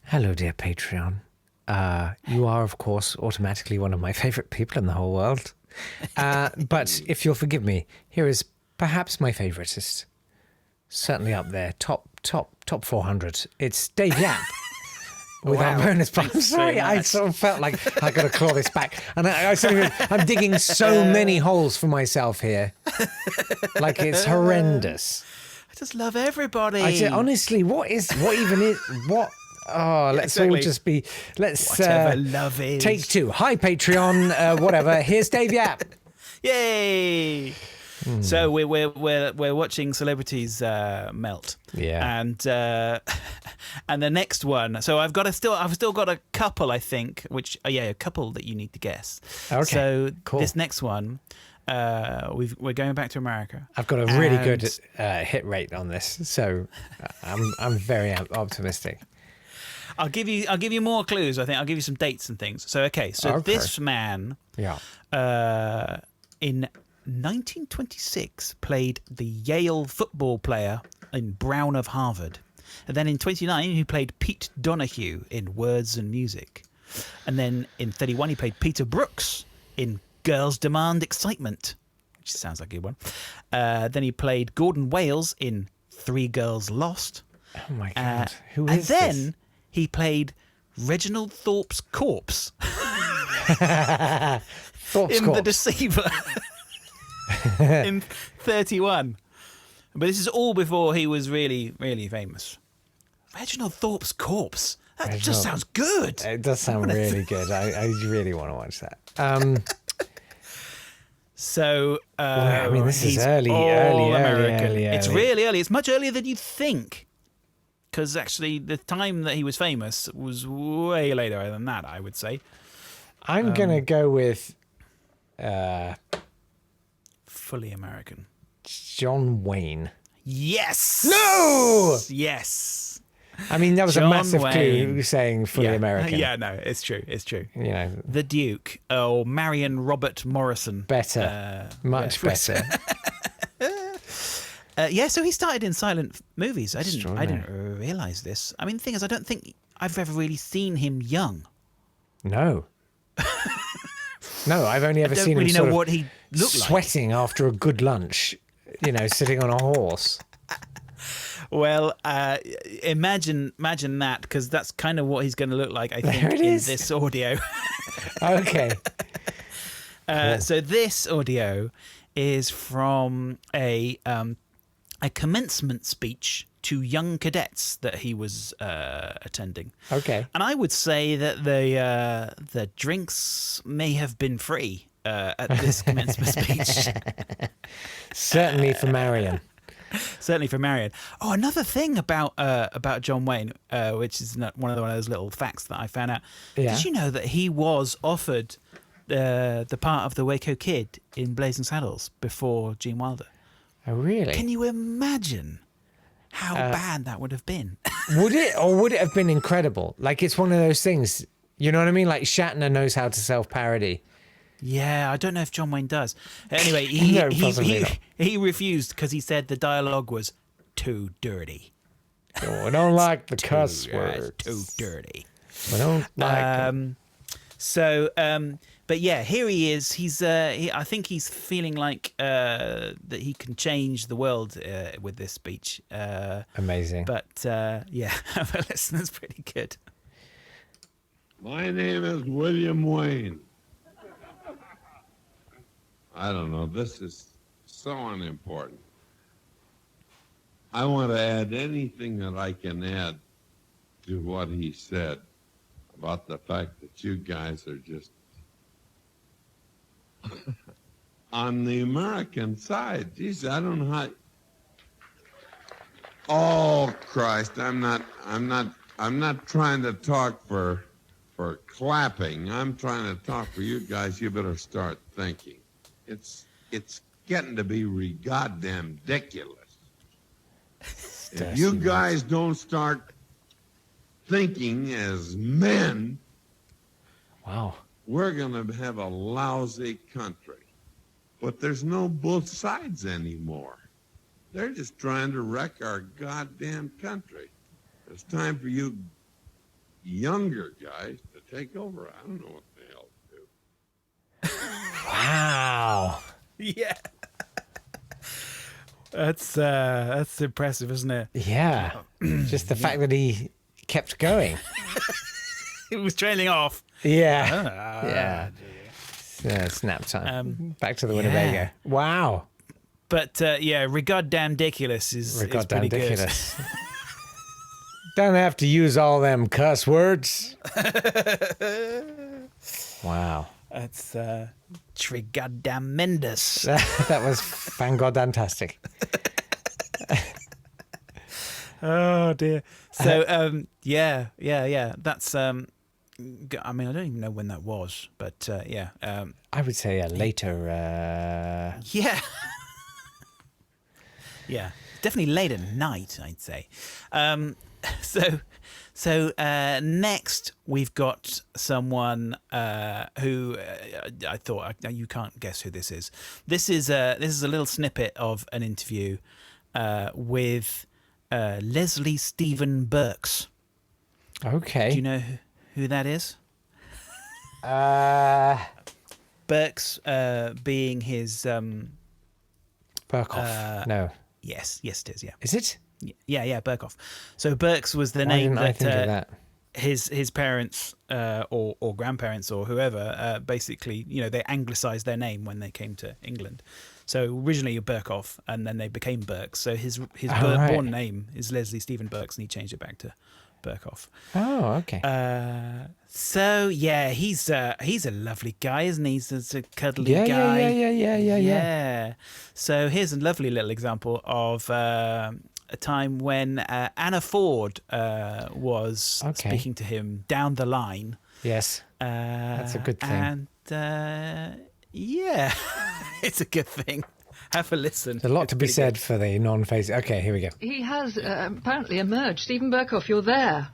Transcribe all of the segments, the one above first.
Hello, dear Patreon. You are, of course, automatically one of my favorite people in the whole world. But if you'll forgive me, here is perhaps my favoritist. Certainly up there, top 400. It's Dave Yap. With our bonus part. I'm sorry, I sort of felt like I got to claw this back, and I'm digging so many holes for myself here, like it's horrendous. I just love everybody. Honestly, what? Oh, let's exactly. all just be. Let's Whatever love is. Take two. Hi, Patreon. Whatever. Here's Dave Yap. Yay! So we're watching celebrities melt. Yeah. And the next one. So I've still got a couple, I think, a couple that you need to guess. Okay. So cool. This next one, we're going back to America. I've got a really good hit rate on this, so I'm very optimistic. I'll give you more clues. I think I'll give you some dates and things. So this man, in 1926 played the Yale football player in Brown of Harvard, and then in 29 he played Pete Donahue in Words and Music, and then in 31 he played Peter Brooks in Girls Demand Excitement, which sounds like a good one. Then he played Gordon Wales in Three Girls Lost. Oh my God, who is this? And then he played Reginald Thorpe's corpse The Deceiver in 31. But this is all before he was really, really famous. Reginald Thorpe's corpse. That just sounds good. It does sound really good. I really want to watch that. So, I mean, this is early. It's really early. It's much earlier than you think. Because actually, the time that he was famous was way later than that, I would say. I'm going to go with... fully American. John Wayne. Yes! No! Yes! I mean, that was John a massive Wayne. clue saying fully American. Yeah, no, it's true. It's true. You know, The Duke, or Marion Robert Morrison. Better. Much better. So he started in silent movies. I didn't realise this. I mean, the thing is, I don't think I've ever really seen him young. No. No, I've only ever seen really him know what he looked like. Sweating after a good lunch, sitting on a horse. Well, imagine that, because that's kind of what he's going to look like, I think, in this audio. Okay. Cool. So this audio is from a commencement speech to young cadets that he was attending. Okay. And I would say that the drinks may have been free at this commencement speech. Certainly for Marion. Certainly for Marion. Oh, another thing about John Wayne, which is one of those little facts that I found out. Yeah. Did you know that he was offered the part of the Waco Kid in Blazing Saddles before Gene Wilder? Oh, really? Can you imagine how bad that would have been? Would it, or would it have been incredible? Like, it's one of those things, you know what I mean? Like, Shatner knows how to self-parody. Yeah, I don't know if John Wayne does. Anyway, he refused because he said the dialogue was too dirty. Oh, I don't like the cuss words. Too dirty. I don't like but yeah, here he is. I think he's feeling like that he can change the world with this speech. Amazing. But yeah, have a listen. It's pretty good. My name is William Wayne. I don't know. This is so unimportant. I want to add anything that I can add to what he said about the fact that you guys are just on the American side. Geez, I don't know how. Oh Christ! I'm not trying to talk for clapping. I'm trying to talk for you guys. You better start thinking. It's getting to be goddamn ridiculous. If you guys don't start thinking as men, wow, we're going to have a lousy country. But there's no both sides anymore. They're just trying to wreck our goddamn country. It's time for you younger guys to take over. I don't know what the hell to do. Wow. Yeah. That's impressive, isn't it? Yeah. Just the fact that he kept going. It was trailing off. Yeah. Yeah. Snap time. Back to the Winnebago. yeah. Wow. But yeah, Regoddamn Ridiculous is pretty Ridiculous. Don't have to use all them cuss words. Wow. That's Trigoddamendous. That was fangodantastic. Oh dear. So yeah. That's I mean, I don't even know when that was, but yeah. I would say later. Yeah. Yeah. Definitely late at night, I'd say. So next we've got someone who I thought you can't guess who this is. This is a little snippet of an interview with Leslie Stephen Burks. Okay. Do you know who that is? Burks being his Burkoff. No. yes it is, yeah. Is it? Yeah, Burkoff. So Burks was the Why name didn't I think of that? His parents or grandparents or whoever basically, they anglicised their name when they came to England. So originally Burkoff, and then they became Burks. So his right. born name is Leslie Stephen Burks, and he changed it back to Burkoff. Oh, okay. So yeah, he's a lovely guy, isn't he? He's a cuddly Yeah. Yeah. So here's a lovely little example of a time when Anna Ford was speaking to him down the line. Yes. That's a good thing. And yeah, it's a good thing. Have a listen. There's a lot to be said for the non-face. Okay, here we go. He has apparently emerged. Stephen Burkoff, you're there.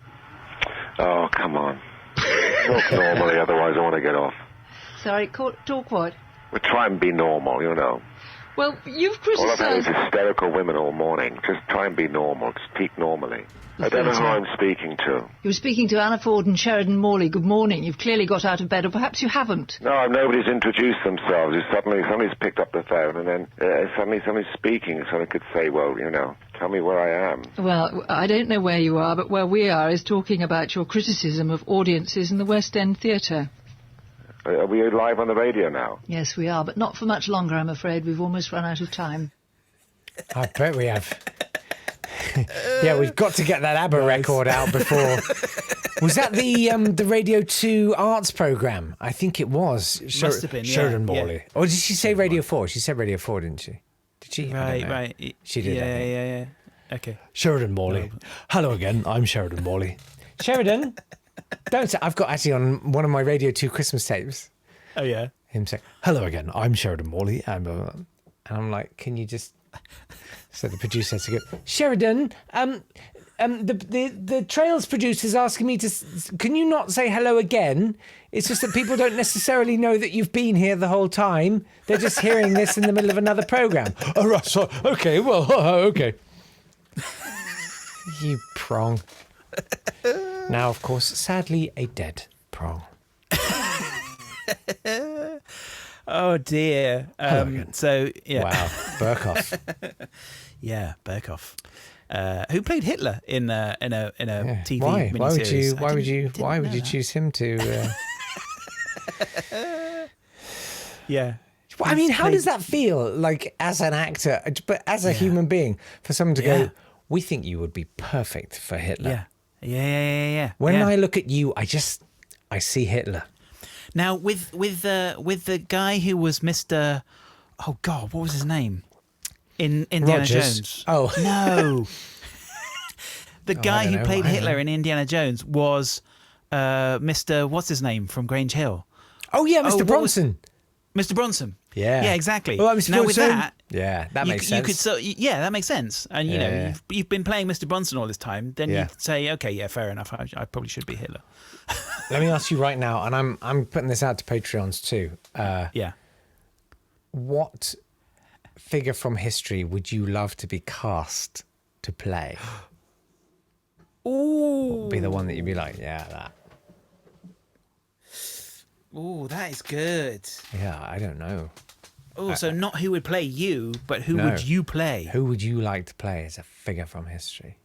Oh, come on. Talk normally, otherwise I want to get off. Sorry, talk what? We'll try and be normal, Well, you've All I've had is criticised... hysterical women all morning. Just try and be normal. Speak normally. I don't know who I'm speaking to. You were speaking to Anna Ford and Sheridan Morley. Good morning. You've clearly got out of bed, or perhaps you haven't. No, nobody's introduced themselves. It's suddenly somebody's picked up the phone, and then suddenly somebody's speaking. Someone could say, well, tell me where I am. Well, I don't know where you are, but where we are is talking about your criticism of audiences in the West End Theatre. Are we live on the radio now? Yes, we are, but not for much longer, I'm afraid. We've almost run out of time. I bet we have. Yeah, we've got to get that ABBA record out before. Was that the Radio 2 arts programme? I think it was. Must have been, yeah. Sheridan Morley. Yeah. Or did she say Radio 4? She said Radio 4, didn't she? Did she? I don't know. Right. She did, I think. Yeah. Okay. Sheridan Morley. Hello again, I'm Sheridan Morley. Sheridan, don't say... I've got actually on one of my Radio 2 Christmas tapes. Oh, yeah. Him saying, hello again, I'm Sheridan Morley. And I'm like, can you just... So the producer has to go, Sheridan, the Trails producer's asking me to... Can you not say hello again? It's just that people don't necessarily know that you've been here the whole time. They're just hearing this in the middle of another programme. Oh, right, so, okay, well, okay. You prong. Now, of course, sadly, a dead prong. Oh dear. So yeah. Wow, Burkoff. Yeah, Burkoff. Who played Hitler in a TV Why? miniseries? Why would you choose him to? Yeah. Well, I mean, how does that feel? Like as an actor, but as a human being, for someone to go, we think you would be perfect for Hitler. Yeah. When I look at you, I see Hitler. Now with the guy who was Mr. Oh God, what was his name? In Indiana Rogers. Jones. Oh no. The guy who played I don't Hitler know. in Indiana Jones was Mr. What's his name from Grange Hill? Oh yeah, Mr. what was- Bronson. Mr. Bronson. Yeah. Yeah, exactly. Oh, Mr. Now with Bronson. that, Yeah, that makes you sense. could that makes sense. And you know, Yeah. you've been playing Mr. Bronson all this time. Then Yeah. you could say, okay, yeah, fair enough. I probably should be Hitler. Let me ask you right now, and I'm putting this out to Patreons too. Yeah. What figure from history would you love to be cast to play? Ooh. would be the one that you'd be like, yeah, that. Ooh, that is good. Yeah, I don't know. Oh, so not who would play you, but who No. would you play? Who would you like to play as a figure from history?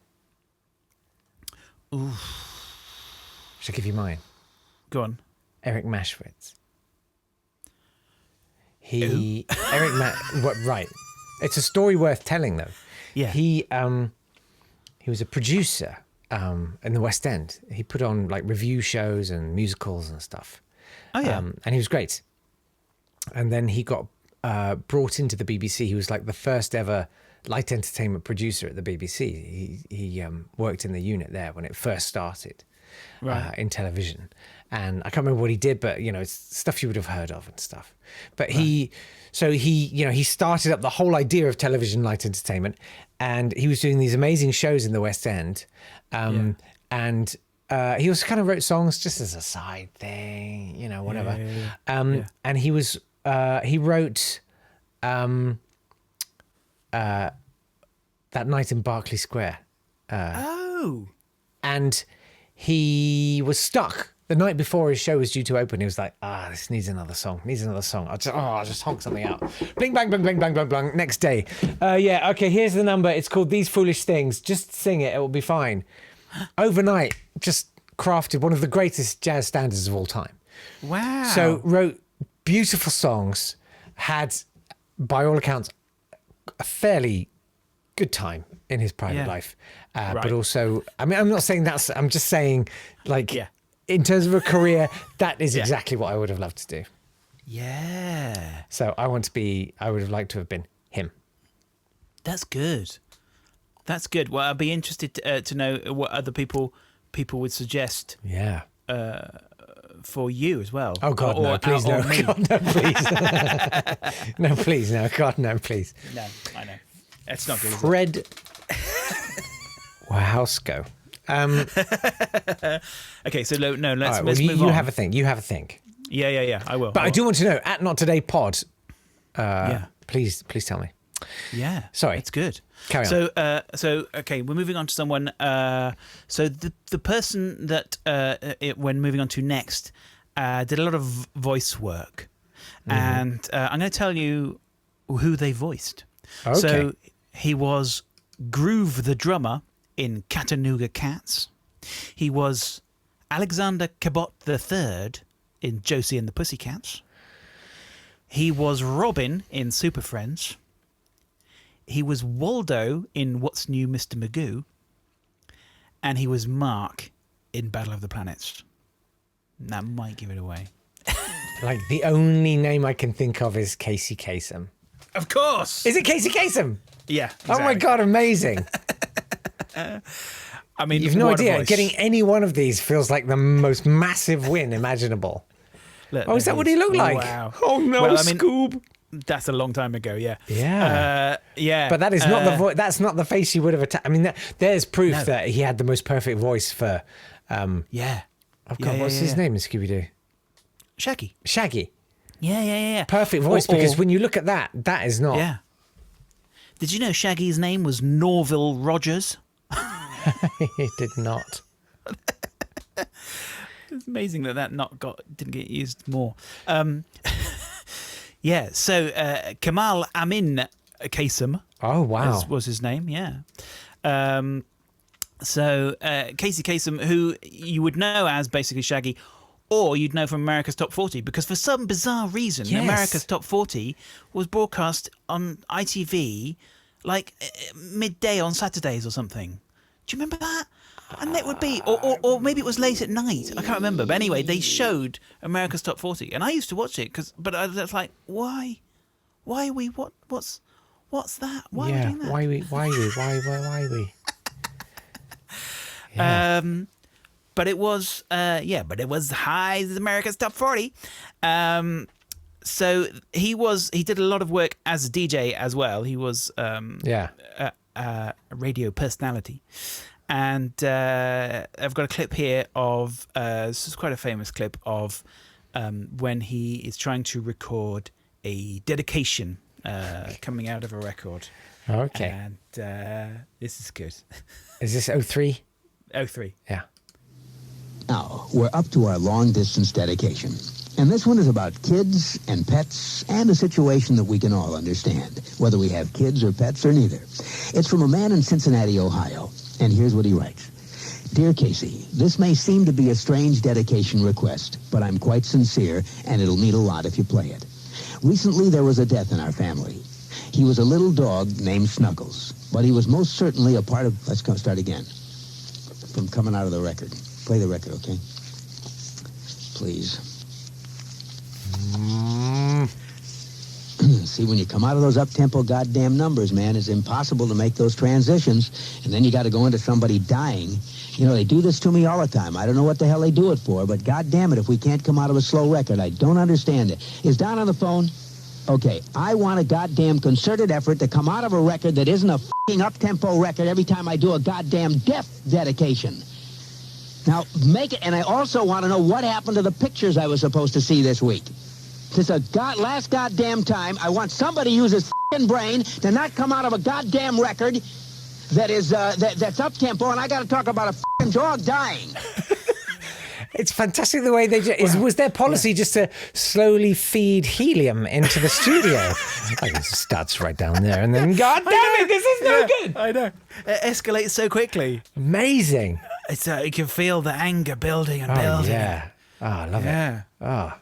Ooh. Should I give you mine? Go on. Eric Maschwitz. Right. It's a story worth telling, though. Yeah. He was a producer in the West End. He put on like review shows and musicals and stuff. Oh, yeah. And he was great. And then he got brought into the BBC. He was like the first ever light entertainment producer at the BBC. He worked in the unit there when it first started in television. And I can't remember what he did, but it's stuff you would have heard of and stuff. But he started up the whole idea of television light entertainment, and he was doing these amazing shows in the West End. And he also kind of wrote songs just as a side thing, whatever. And he wrote That Night in Berkeley Square. And he was stuck. The night before his show was due to open, he was like, this needs another song. I'll just honk something out. Bling, bang, bling, bling, bang, bang, bang. Next day. Okay, here's the number. It's called These Foolish Things. Just sing it. It will be fine. Overnight, just crafted one of the greatest jazz standards of all time. Wow. So wrote beautiful songs, had, by all accounts, a fairly good time in his private life. But also, I'm not saying I'm just saying, in terms of a career, that is exactly what I would have loved to do. Yeah. So I would have liked to have been him. That's good. That's good. Well, I'd be interested to know what other people would suggest. Yeah. For you as well. Oh God, no! Please no! God, no, please! No, please, no! God, no, please! No, I know. It's not good. Fred Wahowsko. Okay, so let's right, move on. You have a think. You have a think. Yeah. I will. But I do want to know at Not Today Pod. Yeah. Please tell me. Yeah. Sorry. It's good. Carry on. So okay, we're moving on to someone. So the person that when moving on to next did a lot of voice work, and I'm going to tell you who they voiced. Okay. So he was Groove the drummer in Chattanooga Cats. He was Alexander Cabot III in Josie and the Pussycats. He was Robin in Super Friends. He was Waldo in What's New, Mr. Magoo. And he was Mark in Battle of the Planets. That might give it away. Like, the only name I can think of is Casey Kasem. Of course! Is it Casey Kasem? Yeah. Exactly. Oh my God, amazing. I mean, you've no what a idea. voice. Getting any one of these feels like the most massive win imaginable. Look, Oh, is that what he looked like? Wow. Oh no, Well, I mean, Scoob. That's a long time ago, yeah. Yeah. Yeah. But that is not the voice. That's not the face you would have attacked. I mean, there's proof No. that he had the most perfect voice for. Yeah. Oh God, what's his name in Scooby Doo? Shaggy. Shaggy. Yeah. Perfect voice, because when you look at that, that is not. Yeah. Did you know Shaggy's name was Norville Rogers? He did not. It's amazing that didn't get used more. Yeah, so Kamal Amin Kasem. Oh wow, was his name. Yeah. So Casey Kasem, who you would know as basically Shaggy, or you'd know from America's Top 40, because for some bizarre reason, Yes. America's Top 40 was broadcast on ITV like midday on Saturdays or something. Do you remember that? And it would be, or maybe it was late at night. I can't remember. But anyway, they showed America's Top 40, and I used to watch it but I was like, why? Why are we? What's that? Why are we doing that? Why we? Yeah. But it was, High's America's Top 40. So he did a lot of work as a DJ as well. He was a radio personality. And I've got a clip here of, this is quite a famous clip of when he is trying to record a dedication coming out of a record. Okay. And this is good. Is this 03? 03. Yeah. Now, we're up to our long-distance dedication. And this one is about kids and pets and a situation that we can all understand, whether we have kids or pets or neither. It's from a man in Cincinnati, Ohio. And here's what he writes. Dear Casey, this may seem to be a strange dedication request, but I'm quite sincere, and it'll mean a lot if you play it. Recently, there was a death in our family. He was a little dog named Snuggles, but he was most certainly a part of... Let's start again. From coming out of the record. Play the record, okay? Please. See, when you come out of those up-tempo goddamn numbers, man, it's impossible to make those transitions, and then you got to go into somebody dying. You know, they do this to me all the time. I don't know what the hell they do it for, but goddamn it, if we can't come out of a slow record, I don't understand it. Is Don on the phone? Okay, I want a goddamn concerted effort to come out of a record that isn't a fucking up-tempo record every time I do a goddamn death dedication. Now, make it, and I also want to know what happened to the pictures I was supposed to see this week. This is last goddamn time. I want somebody to use his f***ing brain to not come out of a goddamn record that is that's up tempo, and I got to talk about a f***ing dog dying. It's fantastic the way they was their policy just to slowly feed helium into the studio. Like it starts right down there, and then God damn it, this is no good. I know. It escalates so quickly. Amazing. It's you can feel the anger building and Oh building. yeah. Oh, I love Yeah. it. Oh,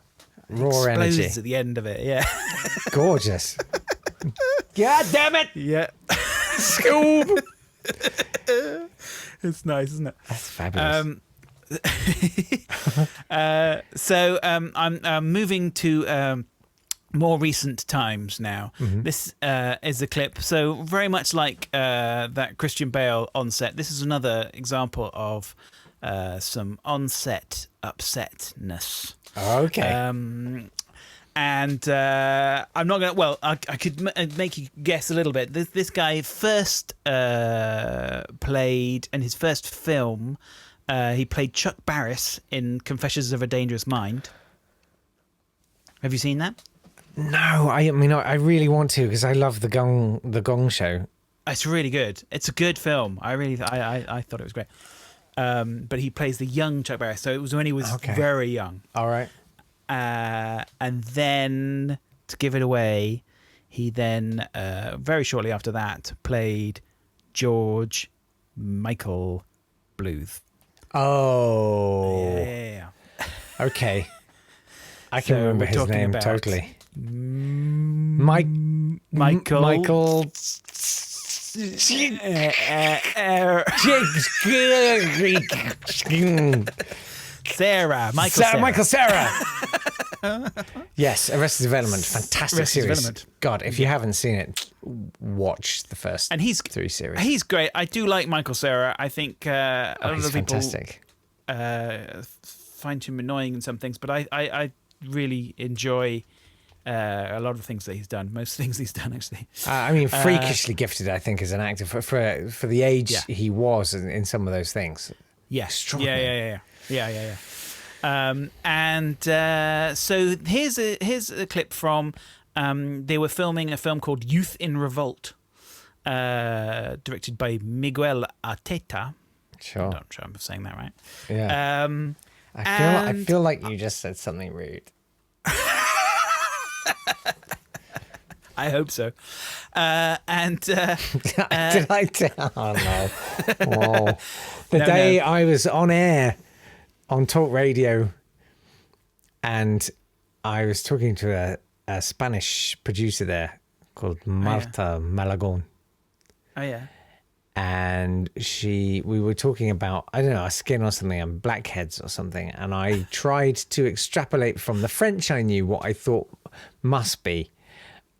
raw Explodes energy. at the end of it. Yeah. Gorgeous. God damn it. Yeah. Scoob. It's nice, isn't it? That's fabulous. I'm moving to more recent times now. Mm-hmm. This is a clip. So very much like that Christian Bale on set, this is another example of some on-set upsetness. Okay. And I'm not going to... Well, I could make you guess a little bit. This guy first played, in his first film, he played Chuck Barris in Confessions of a Dangerous Mind. Have you seen that? No, I mean, I really want to because I love the Gong Show. It's really good. It's a good film. I thought it was great. But he plays the young Chuck Barris, so it was when he was very young. All right. And then, to give it away, he then, very shortly after that, played George Michael Bluth. Oh. Yeah. Okay. I can remember we're his talking name about totally. Michael. Sarah. Michael Sarah. Yes, Arrested Development. Fantastic Arrested series. Development. God, if you haven't seen it, watch the first And he's 3 series. He's great. I do like Michael Cera. I think a lot He's of people fantastic. find him annoying in some things, but I really enjoy a lot of the things that he's done. Most things he's done, actually. I mean, freakishly gifted, I think, as an actor for the age Yeah. he was in some of those things. Yeah. Extraordinary. Yeah. So here's a clip from they were filming a film called Youth in Revolt, directed by Miguel Arteta. Sure. I'm not sure I'm saying that right. Yeah. I feel like you just said something rude. I hope so. Did Did I tell? Oh, no. Oh. The day I was on air on talk radio and I was talking to a Spanish producer there called Marta Malagon. Oh, yeah. And we were talking about, I don't know, a skin or something and blackheads or something. And I tried to extrapolate from the French I knew what I thought must be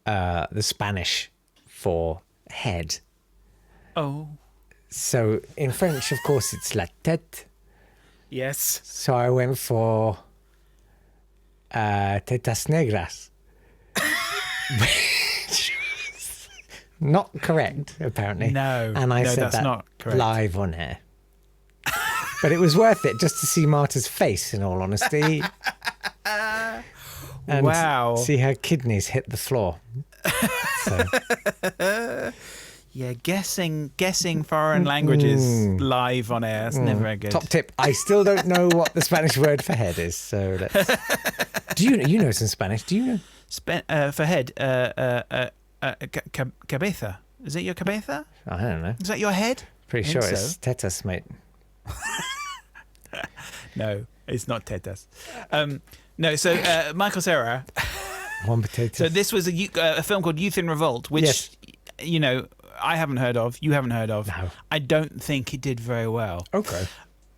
the Spanish for head. Oh. So in French, of course, it's la tête. Yes. So I went for tetas negras. Which was not correct, apparently. No. And I said that's that not correct. live on air. But it was worth it just to see Marta's face, in all honesty. And wow. see her kidneys hit the floor. So. Yeah, guessing foreign languages live on air. That's never very good. Top tip: I still don't know what the Spanish word for head is. So let's. Do you know some Spanish? Do you know? For head, cabeza. Is it your cabeza? I don't know. Is that your head? Pretty I sure think it's so. tetas, mate. No, it's not tetas. No, so Michael Cera. One potato. So this was a film called Youth in Revolt, which, Yes. you know, I haven't heard of. You haven't heard of. No. I don't think it did very well. Okay.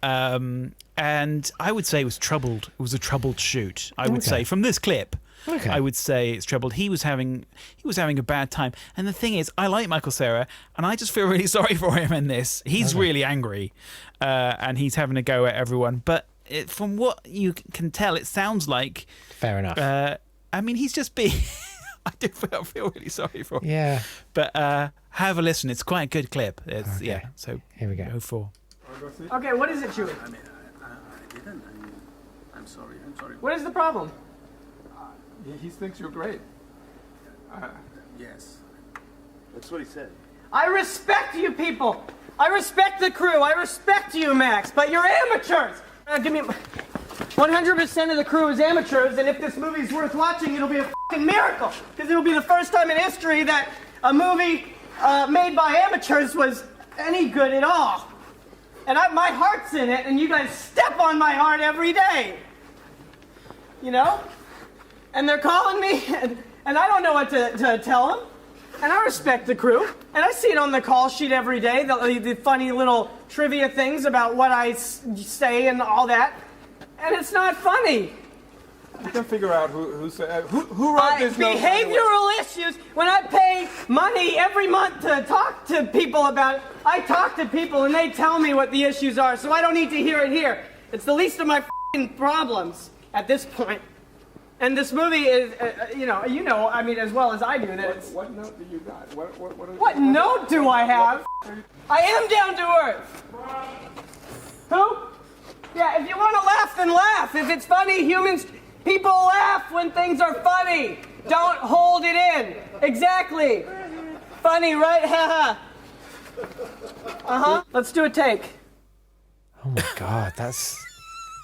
And I would say it was troubled. It was a troubled shoot. I would Okay. say from this clip. Okay. I would say it's troubled. He was having a bad time. And the thing is, I like Michael Cera, and I just feel really sorry for him in this. He's really angry, and he's having a go at everyone. But from what you can tell, it sounds like. Fair enough. I mean, he's just being. I do feel really sorry for him. Yeah. But have a listen. It's quite a good clip. It's, Okay. Yeah. So Here we go. Go for. Okay, what is it, Chewie? I mean, I didn't. I'm sorry. What is the problem? He thinks you're great. Yes. That's what he said. I respect you people. I respect the crew. I respect you, Max. But you're amateurs. Give me 100% of the crew is amateurs, and if this movie's worth watching, it'll be a fucking miracle. Because it'll be the first time in history that a movie made by amateurs was any good at all. And my heart's in it, and you guys step on my heart every day. You know? And they're calling me, and I don't know what to tell them. And I respect the crew. And I see it on the call sheet every day, the funny little trivia things about what I say and all that. And it's not funny. You can figure out who wrote this note. Behavioral issues. When I pay money every month to talk to people about it, I talk to people and they tell me what the issues are, so I don't need to hear it here. It's the least of my problems at this point. And this movie is, I mean, as well as I do that it's... What note do you got? What note do I have? I am down to earth. Who? Yeah, if you want to laugh, then laugh. If it's funny, people laugh when things are funny. Don't hold it in. Exactly. Funny, right? Haha. Uh-huh. Let's do a take. Oh my God, that's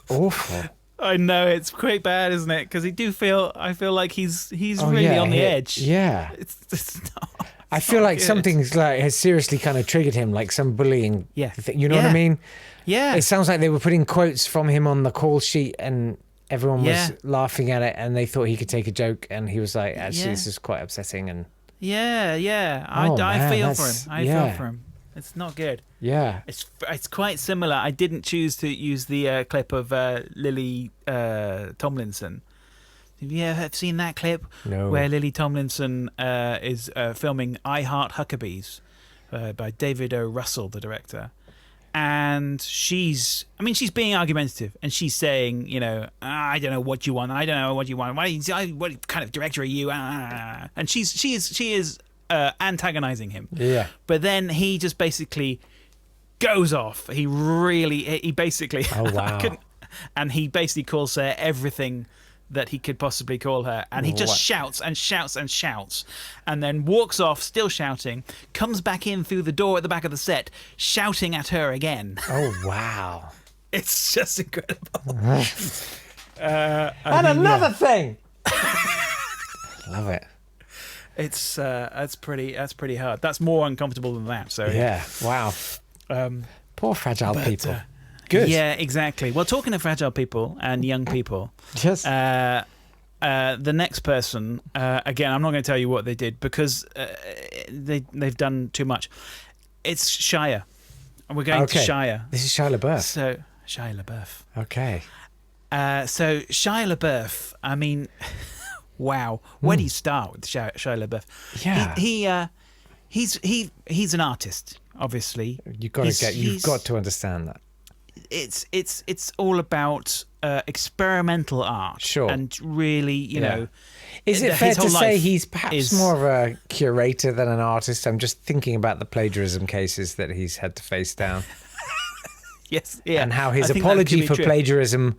awful. I know it's quite bad, isn't it? Because I feel like he's Oh, really yeah, on the edge. Yeah. It's not. I feel like good. something's like has seriously kind of triggered him, like some bullying. Yeah. Thing. You know what I Yeah. mean? Yeah. It sounds like they were putting quotes from him on the call sheet, and everyone was laughing at it, and they thought he could take a joke, and he was like, "Actually, this is quite upsetting." And Yeah. Oh, I man, feel for that's- him. I yeah. feel for him. It's not good. yeah, It's quite similar. I didn't choose to use the clip of Lily Tomlinson. Have you ever seen that clip? No. Where Lily Tomlinson is filming I Heart Huckabees by David O. Russell, the director. And she's being argumentative, and she's saying, I don't know what you want. I don't know what you want. What kind of director are you? And she is antagonizing him. yeah. But then he just basically goes off. He basically. Oh, wow. And he basically calls her everything that he could possibly call her. And he just What? shouts and shouts and shouts. And then walks off, still shouting, comes back in through the door at the back of the set, shouting at her again. Oh wow. It's just incredible. And another thing. Love it. It's that's pretty hard. That's more uncomfortable than that. So Yeah. Wow. Poor fragile people. Good. Yeah, exactly. Well, talking of fragile people and young people, Just. the next person, again, I'm not going to tell you what they did because they've done too much. It's Shia. We're going to Shia. This is Shia LaBeouf. So Shia LaBeouf. Okay. So Shia LaBeouf. I mean, wow. Where do you start with Shia LaBeouf? Yeah. He's an artist. Obviously, You've got to understand that. It's all about experimental art. Sure. And really, you know. Is it his fair whole to say life he's perhaps is- more of a curator than an artist? I'm just thinking about the plagiarism cases that he's had to face down. Yes, yeah. And how his I think that apology could be for true. plagiarism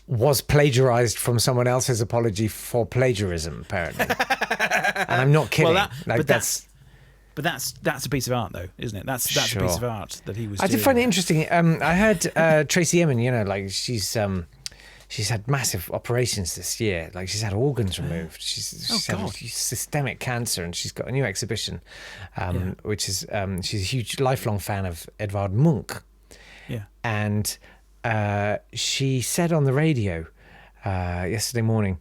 was plagiarized from someone else's apology for plagiarism, apparently. And I'm not kidding. Well, But that's a piece of art, though, isn't it? That's a piece of art that he was. I did find it interesting. I heard Tracy Emin. Like she's had massive operations this year. Like she's had organs removed. She's had systemic cancer, and she's got a new exhibition, which is she's a huge lifelong fan of Edvard Munch. Yeah, and she said on the radio yesterday morning,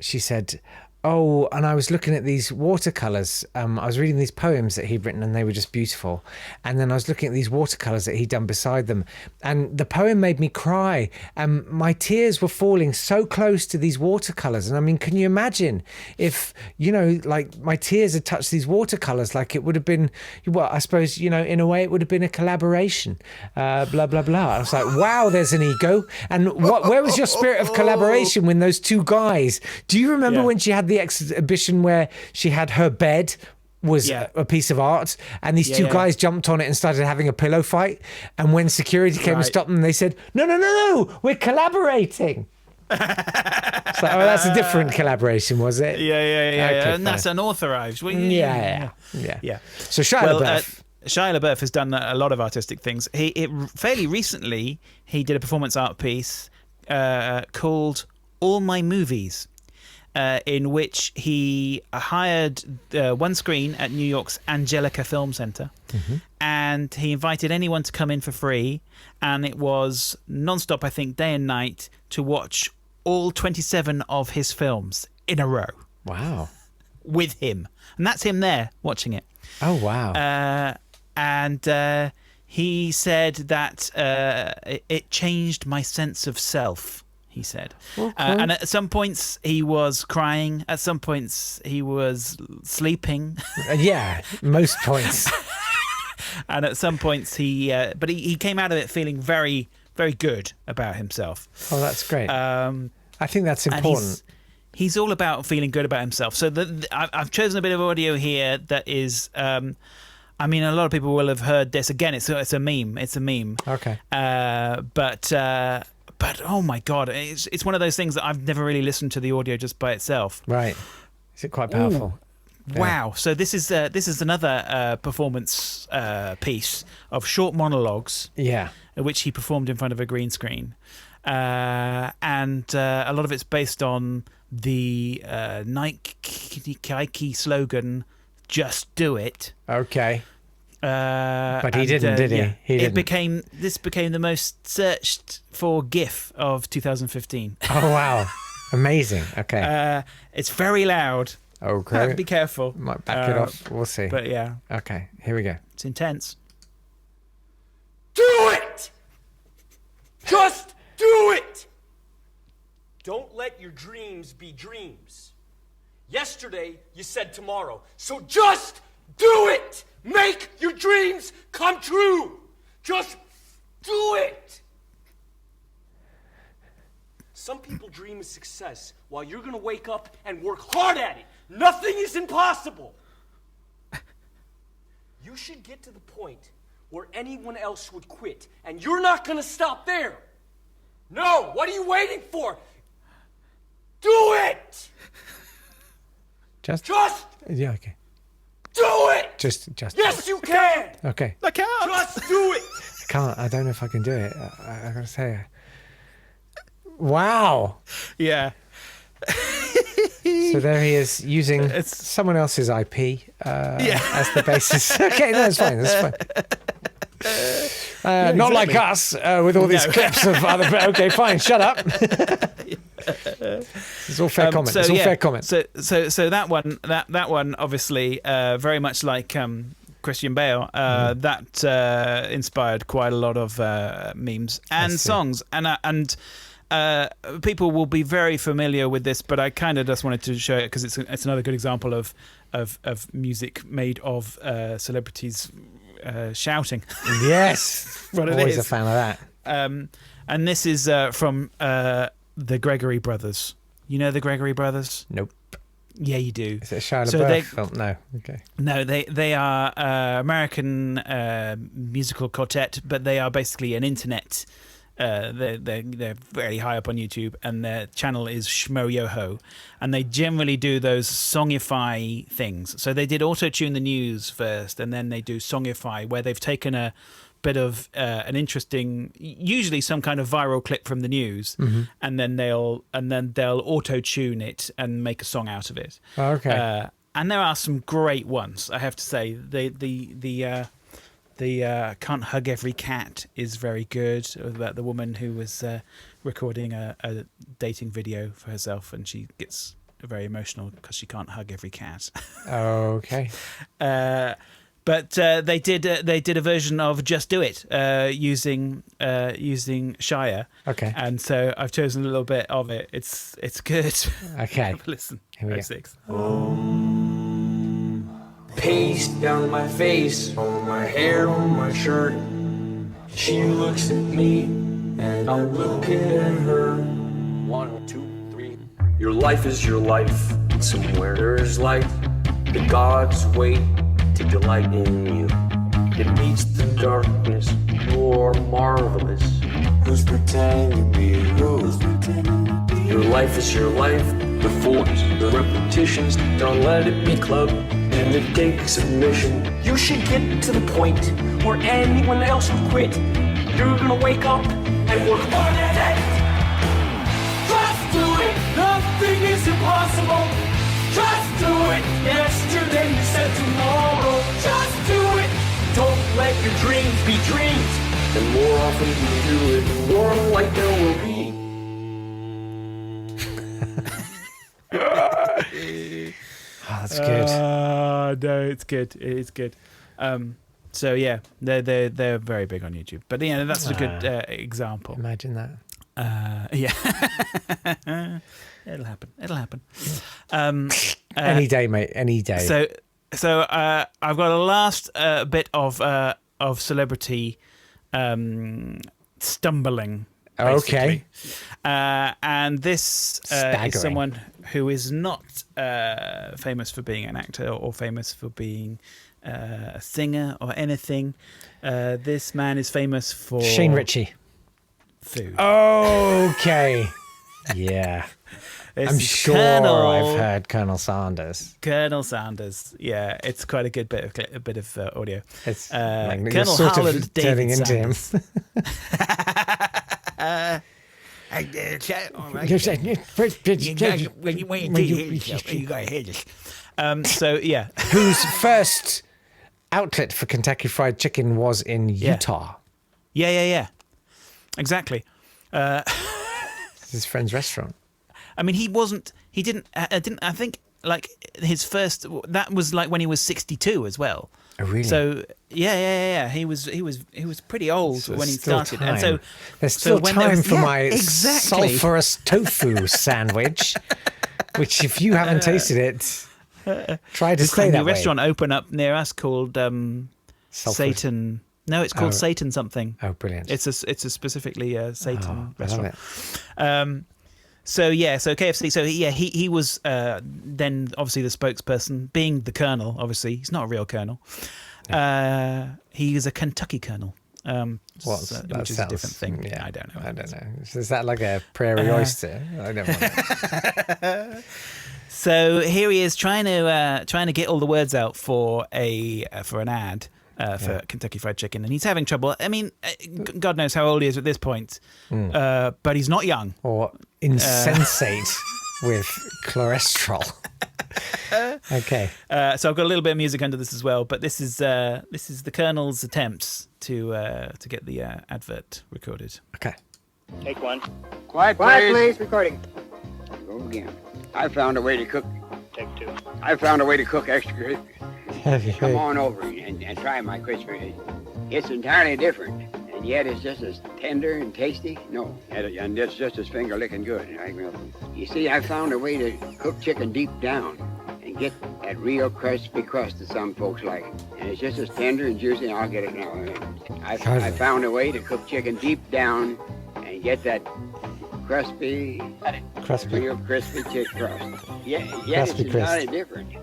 she said, "Oh, and I was looking at these watercolors. I was reading these poems that he'd written, and they were just beautiful. And then I was looking at these watercolors that he'd done beside them, and the poem made me cry. And my tears were falling so close to these watercolors. And I mean, can you imagine if like my tears had touched these watercolors? Like it would have been, well, I suppose in a way it would have been a collaboration. Blah blah blah." I was like, wow, there's an ego. And where was your spirit of collaboration when those two guys? Do you remember when she had the exhibition where she had her bed was a piece of art, and these two guys jumped on it and started having a pillow fight, and when security came and stopped them, they said, no, we're collaborating. It's like, oh, that's a different collaboration, was it? Yeah. Okay, and that's unauthorized. Yeah. So Shia LaBeouf has done a lot of artistic things. Fairly recently he did a performance art piece called All My Movies, in which he hired one screen at New York's Angelica Film Center, and he invited anyone to come in for free, and it was non-stop, I think, day and night, to watch all 27 of his films in a row. Wow. With him. And that's him there watching it. Oh, wow. And he said that it changed my sense of self, he said. Okay. And at some points he was crying. At some points he was sleeping. Yeah, most points. And at some points but he came out of it feeling very, very good about himself. Oh, that's great. I think that's important. He's all about feeling good about himself. So I've chosen a bit of audio here that is... I mean, a lot of people will have heard this. Again, it's a meme. It's a meme. Okay. But oh my God, it's one of those things that I've never really listened to the audio just by itself. Right. Is it quite powerful? Yeah. Wow. So this is another performance piece of short monologues. Yeah. Which he performed in front of a green screen, and a lot of it's based on the Nike slogan, "Just do it." Okay. But he didn't, did he? Yeah. He didn't. This became the most searched for GIF of 2015. Oh wow, amazing. Okay. It's very loud. Okay. Be careful. Might back it off. We'll see. But yeah. Okay. Here we go. It's intense. Do it! Just do it! Don't let your dreams be dreams. Yesterday, you said tomorrow. So just do it! Make your dreams come true! Just do it! Some people dream of success while you're gonna wake up and work hard at it. Nothing is impossible. You should get to the point where anyone else would quit, and you're not gonna stop there. No, what are you waiting for? Do it! Just. Yeah, okay. Do it! Just. Yes, you can! Okay. I can't! Just do it! I can't. I don't know if I can do it. I gotta say. Wow. Yeah. So there he is using someone else's IP as the basis. Okay, no, it's fine. That's fine. Not like us with all these clips of other. Okay, fine. Shut up. It's all fair comment. It's all fair comment. So that one obviously very much like Christian Bale. That inspired quite a lot of memes and songs, and people will be very familiar with this, but I kind of just wanted to show it because it's another good example of music made of celebrities shouting. Yes, what it always is. a fan of that. And this is from the Gregory Brothers. You know the Gregory Brothers? Nope. Yeah, you do. Is it a Shia LaBeouf film? No. Okay. No, they are American musical quartet, but they are basically an internet They're very high up on YouTube, and their channel is Schmo Yoho, and they generally do those songify things. So they did auto-tune the news first, and then they do songify, where they've taken a bit of an interesting, usually some kind of viral clip from the news, and then they'll auto-tune it and make a song out of it. Okay. And there are some great ones, I have to say. The Can't Hug Every Cat is very good, about the woman who was recording a dating video for herself, and she gets very emotional because she can't hug every cat. Okay. But they did a version of Just Do It using Shire. Okay. And so I've chosen a little bit of it. It's good. Okay. Listen. Here we go. 6. Paste down my face, on my hair, on my shirt. She looks at me, and I'm looking at her. 1, 2, 3. Your life is your life. Somewhere there's light. The gods wait to delight in you. It meets the darkness. You're marvelous. Who's pretending to be who? Your life is your life. The force, the repetitions. Don't let it be club. And it takes submission. You should get to the point where anyone else would quit. You're gonna wake up and work hard at it. Just do it. Nothing is impossible. Just do it. Yesterday you said tomorrow. Just do it. Don't let your dreams be dreams. The more often you do it, the more light there will be. Oh, that's good. No, it's good. It is good. So yeah, they're very big on YouTube. But yeah, that's a good example. Imagine that. Yeah, it'll happen. Any day, mate. Any day. So I've got a last bit of celebrity stumbling. Basically. Okay. And this Staggering. is someone who is not famous for being an actor or famous for being a singer or anything. This man is famous for Shane Ritchie. food. Okay. Yeah. This I'm is sure I've heard Colonel Sanders. Colonel Sanders. Yeah, it's quite a good bit of audio. It's Colonel sort Howland of David turning into him. Sanders. So yeah, Whose first outlet for Kentucky Fried Chicken was in Utah. Yeah. Exactly. It's his friend's restaurant. I mean, I think like his first, that was like when he was 62 as well. Oh, really? So yeah. He was pretty old So when he there's still started. time. And so There's still when there time was- for yeah, my exactly. sulfurous tofu sandwich, which if you haven't tasted it, try to There's stay a that new way. restaurant open up near us called Sulfurous. Satan. No, it's called Oh. Satan something. Oh, brilliant. It's a specifically Satan I love restaurant. it. So KFC. So he was then obviously the spokesperson, being the colonel. Obviously, he's not a real colonel. He is a Kentucky colonel, which is a different thing. Yeah, I don't know. I don't know. Is that like a prairie oyster? I don't know. So here he is trying to get all the words out for an ad. For Kentucky Fried Chicken, and he's having trouble. I mean, God knows how old he is at this point, but he's not young. Or insensate with cholesterol. Okay. So I've got a little bit of music under this as well, but this is the Colonel's attempts to get the advert recorded. Okay. Take one. Quiet, please. Recording. Go again. I found a way to cook. Take two. I found a way to cook extra crispy. Come on over and try my crispy. It's entirely different, and yet it's just as tender and tasty. No, and it's just as finger-licking good. You see, I found a way to cook chicken deep down and get that real crispy crust that some folks like. And it's just as tender and juicy. I'll get it now. I found a way to cook chicken deep down and get that real crispy chicken crust. Yet it's entirely different.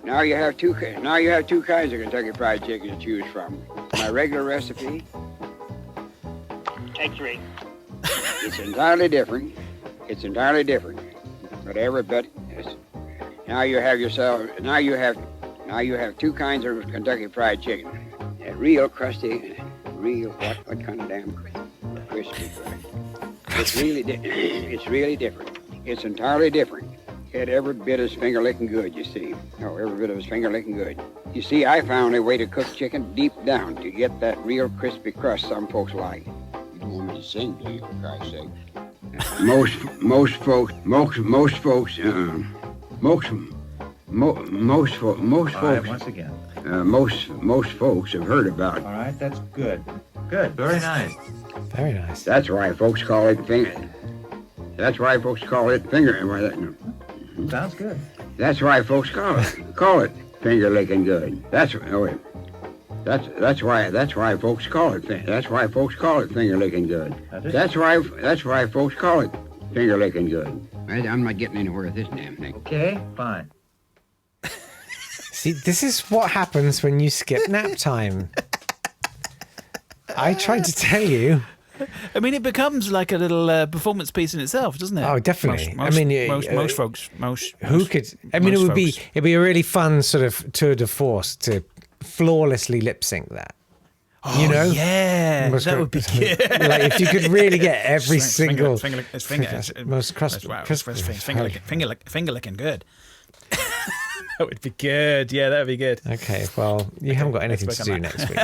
Now you have two kinds of Kentucky Fried Chicken to choose from. My regular recipe X-ray. It's entirely different. It's entirely different. But every bit is. Now you have two kinds of Kentucky Fried Chicken. A real crusty, real what kind of damn crispy fried. It's really different. It's entirely different. It every bit is finger licking good, you see. No, every bit of it's finger licking good. You see, I found a way to cook chicken deep down to get that real crispy crust some folks like. You don't want me to sing, do you, for Christ's sake? Most folks. All right, once again. Most folks have heard about it. All right, that's good. Good, very nice. Very nice. That's why folks call it finger. That's why folks call it finger. Sounds good. That's why folks call it finger licking good. That's why folks call it. That's why folks call it finger licking good. That's why folks call it finger licking good. I'm not getting anywhere with this damn thing. Okay, fine. See, this is what happens when you skip nap time. I tried to tell you. I mean, it becomes like a little performance piece in itself, doesn't it? Oh, definitely. Most folks. It'd be a really fun sort of tour de force to flawlessly lip sync that. Oh, you know? Yeah, that would be good. Like if you could really get every single finger licking good. That would be good. Yeah, that would be good. Okay, well, you haven't got anything to do next week.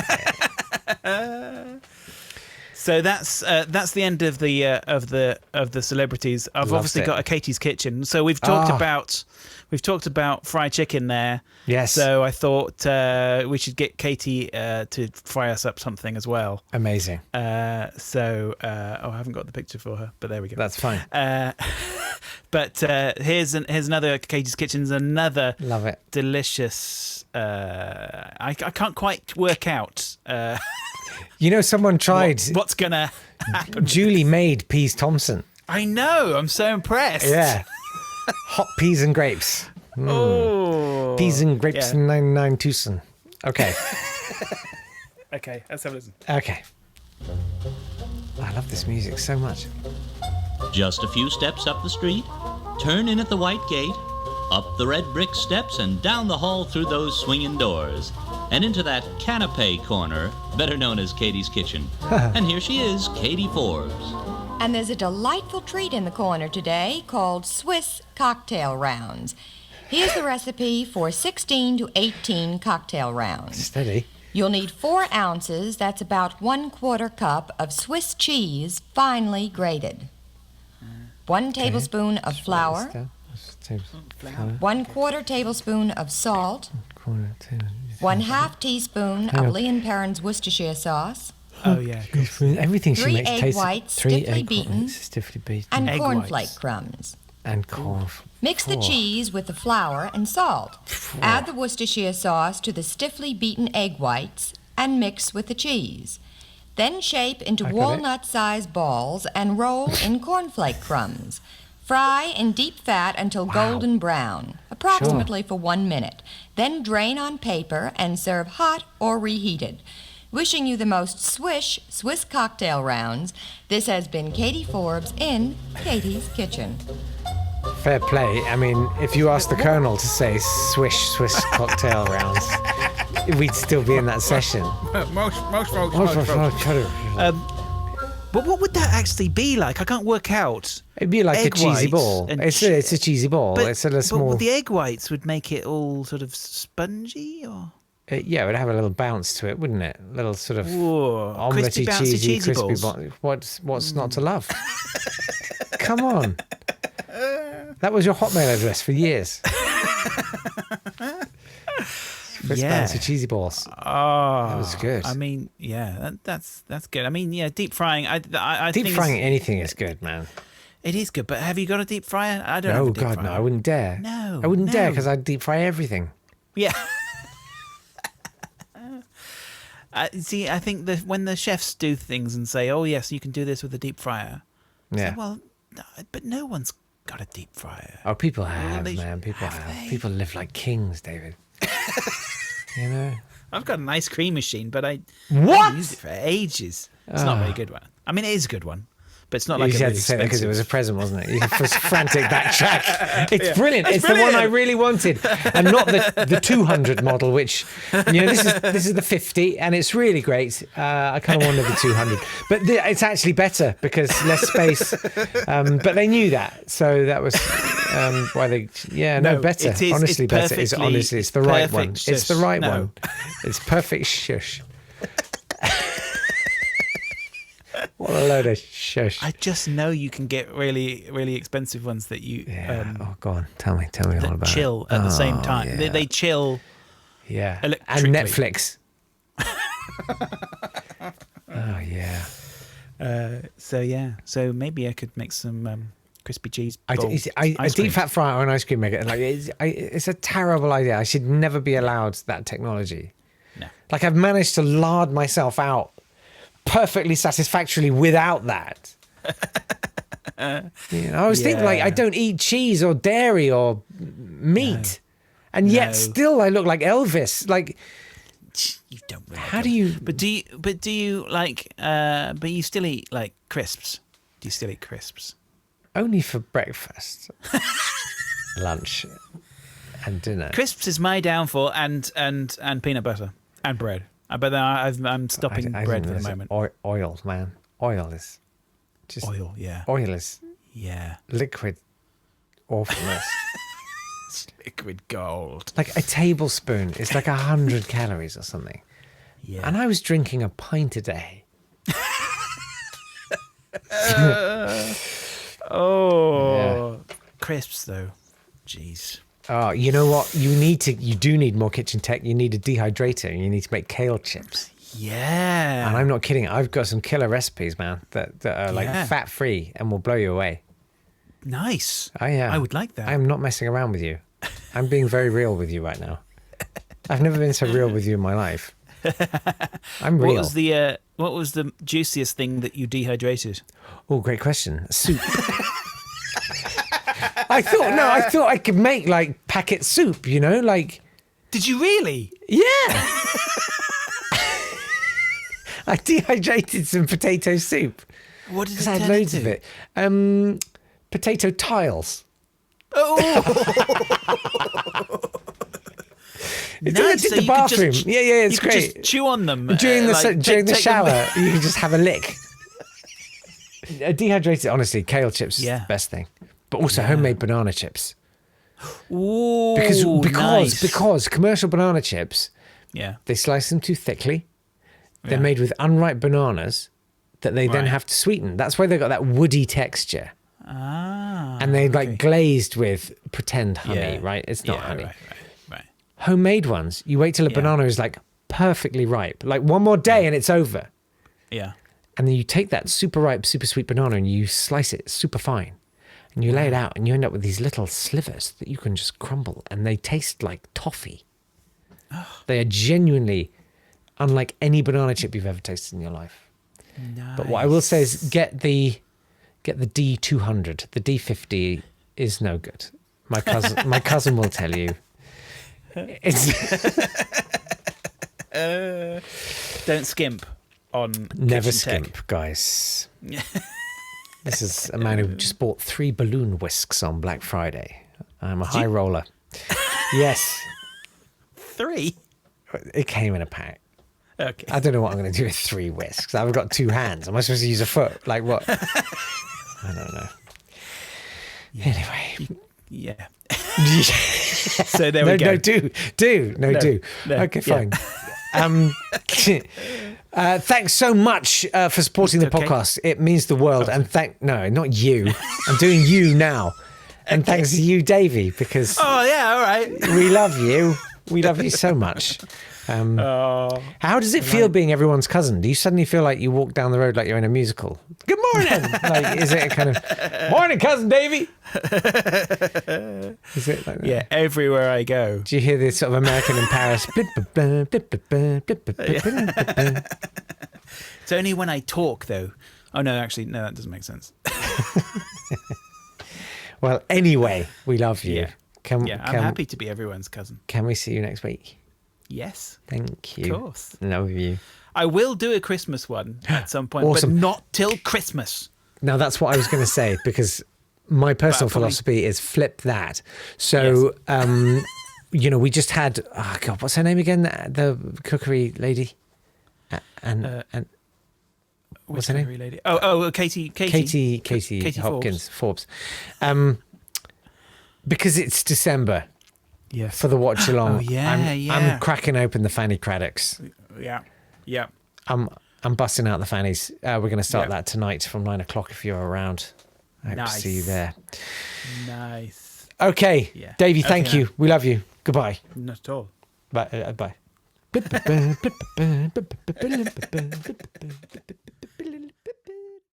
So that's the end of the celebrities. I've obviously got a Katie's Kitchen. So we've talked about fried chicken there. Yes. So I thought we should get Katie to fry us up something as well. Amazing. I haven't got the picture for her, but there we go. That's fine. But here's another Katie's Kitchen's another love it delicious. I can't quite work out. You know, someone tried. What's gonna happen? Julie made peas Thompson. I know. I'm so impressed. Yeah. Hot peas and grapes. Oh. Peas and grapes 99 Tucson. Okay. Okay, let's have a listen. Okay. I love this music so much. Just a few steps up the street, turn in at the white gate, up the red brick steps and down the hall through those swinging doors, and into that canapé corner, better known as Katie's Kitchen. And here she is, Katie Forbes. And there's a delightful treat in the corner today called Swiss cocktail rounds. Here's the recipe for 16 to 18 cocktail rounds. Steady. You'll need 4 ounces, that's about 1/4 cup of Swiss cheese, finely grated. 1 tablespoon of flour. 1/4 tablespoon of salt. 1/2 teaspoon of Lee & Perrins Worcestershire sauce. Oh yeah, everything she makes 3 egg tastes. whites stiffly beaten. And Egg cornflake whites. crumbs. And corn. Mix the cheese with the flour and salt. Add the Worcestershire sauce to the stiffly beaten egg whites and mix with the cheese. Then shape into walnut-sized balls and roll in cornflake crumbs. Fry in deep fat until golden brown, approximately for 1 minute. Then drain on paper and serve hot or reheated. Wishing you the most swish Swiss cocktail rounds, this has been Katie Forbes in Katie's Kitchen. Fair play. I mean, if you asked the Colonel to say swish Swiss cocktail rounds, we'd still be in that session. Most folks. But what would that actually be like? I can't work out. It'd be like Egg a cheesy whites ball. and It's a cheesy ball. It's a small. But the egg whites would make it all sort of spongy, or Yeah, it would have a little bounce to it, wouldn't it? A little sort of crispy, omelette-y, bouncy, cheesy crispy balls. What's not to love? Come on. That was your Hotmail address for years. Bouncy cheesy balls. Oh, that was good. I mean, yeah, that's good. I mean, yeah, deep frying. I deep think frying anything is good, man. It is good, but have you got a deep fryer? I don't. No, have a deep God, fryer. no. I wouldn't dare. No, I wouldn't dare no. because I'd deep fry everything. Yeah. See, I think that when the chefs do things and say, "Oh yes, you can do this with a deep fryer," Yeah. say, well, no, but no one's got a deep fryer. Oh, people have, they- man. People have have. they? People live like kings, David. You know. I've got an ice cream machine, but I What? used it for ages. It's not a very good one. I mean, it is a good one, but it's not like You a had really to say that because it was a expensive- present, wasn't it? You was frantic backtrack. It's Yeah. brilliant. It's the one I really wanted, and not the 200 model, which this is the 50, and it's really great. I kind of wanted the 200, but it's actually better because less space. But they knew that, so that was why they. Yeah, no, better. it is- Honestly, it's better. It's perfectly- honestly, it's the right one. perfect It's the shush. right No. one. It's perfect shush. What a load of shush. I just know you can get really, really expensive ones that you Oh, go on. Tell me all that about chill it. at the same Oh, time. yeah. They chill. Yeah. And electrically. Netflix. Oh, yeah. So maybe I could make some crispy cheese. I ice deep cream. fat fry an ice cream maker. Like it's a terrible idea. I should never be allowed that technology. No. Like I've managed to lard myself out perfectly satisfactorily without that. I was thinking like I don't eat cheese or dairy or meat, and yet still I look like Elvis. Like you don't. Really how do you? But do you like? But you still eat like crisps. Do you still eat crisps? Only for breakfast, lunch, and dinner. Crisps is my downfall, and peanut butter and bread. But then I'm stopping bread for the moment. Oil, man. Oil is just oil. Yeah. Oil is liquid awfulness. It's liquid gold. Like a tablespoon is like 100 calories or something. Yeah. And I was drinking a pint a day. Crisps though. Jeez. Oh, you know what? You do need more kitchen tech. You need a dehydrator. And you need to make kale chips. Yeah. And I'm not kidding. I've got some killer recipes, man, that are like fat free and will blow you away. Nice. Oh yeah. I would like that. I'm not messing around with you. I'm being very real with you right now. I've never been so real with you in my life. I'm real. What was the juiciest thing that you dehydrated? Oh, great question. Soup. I thought I could make like packet soup, you know, like. Did you really? Yeah. I dehydrated some potato soup. What did it I had turn loads into? of it. Potato tiles. Oh. It's Nice. in So the you could bathroom. just- Yeah, it's you could great. just chew on them During the take them- shower, you can just have a lick. Dehydrated, honestly, kale chips is the best thing. But also homemade banana chips. Ooh, Because commercial banana chips, they slice them too thickly. They're made with unripe bananas that they then have to sweeten. That's why they've got that woody texture. And they're like glazed with pretend honey, right? It's not honey. Right. Homemade ones, you wait till a banana is like perfectly ripe. Like one more day and it's over. Yeah. And then you take that super ripe, super sweet banana and you slice it super fine. And you lay it out and you end up with these little slivers that you can just crumble. And they taste like toffee. They are genuinely unlike any banana chip you've ever tasted in your life. Nice. But what I will say is get the D200. The D50 is no good. My cousin will tell you. It's Don't skimp on never kitchen skimp, guys. This is a man who just bought 3 balloon whisks on Black Friday. I'm a high roller. Yes. 3? It came in a pack. Okay. I don't know what I'm going to do with 3 whisks. I've got 2 hands. Am I supposed to use a foot? Like what? I don't know. Anyway. Yeah. So there we go. No, do. No. Okay, fine. Thanks so much for supporting the podcast. It means the world. And no, not you. I'm doing you now. And thanks to you, Davey, because Oh, yeah, all right. we love you. We love you so much. How does it feel being everyone's cousin? Do you suddenly feel like you walk down the road like you're in a musical? Good morning! Like, is it a kind of, morning, cousin Davey? Is it like that? Yeah, everywhere I go. Do you hear this sort of American in Paris? It's only when I talk, though. Oh, no, actually, no, that doesn't make sense. Well, anyway, we love you. Yeah. I'm happy to be everyone's cousin. Can we see you next week? Yes. Thank you. Of course. Love you. I will do a Christmas one at some point, Awesome. but not till Christmas. Now, that's what I was going to say, because my personal philosophy is flip that. So, we just had, oh God, what's her name again? The cookery lady. And what's her name? Lady? Oh, Katie Hopkins Forbes. Because it's December. Yes. For the watch along. Oh, yeah, I'm cracking open the Fanny Craddocks. Yeah. I'm busting out the fannies. We're going to start that tonight from 9 o'clock if you're around. I hope to see you there. Nice. Okay. Yeah. Davey, thank you. We love you. Goodbye. Not at all. Bye. Bye.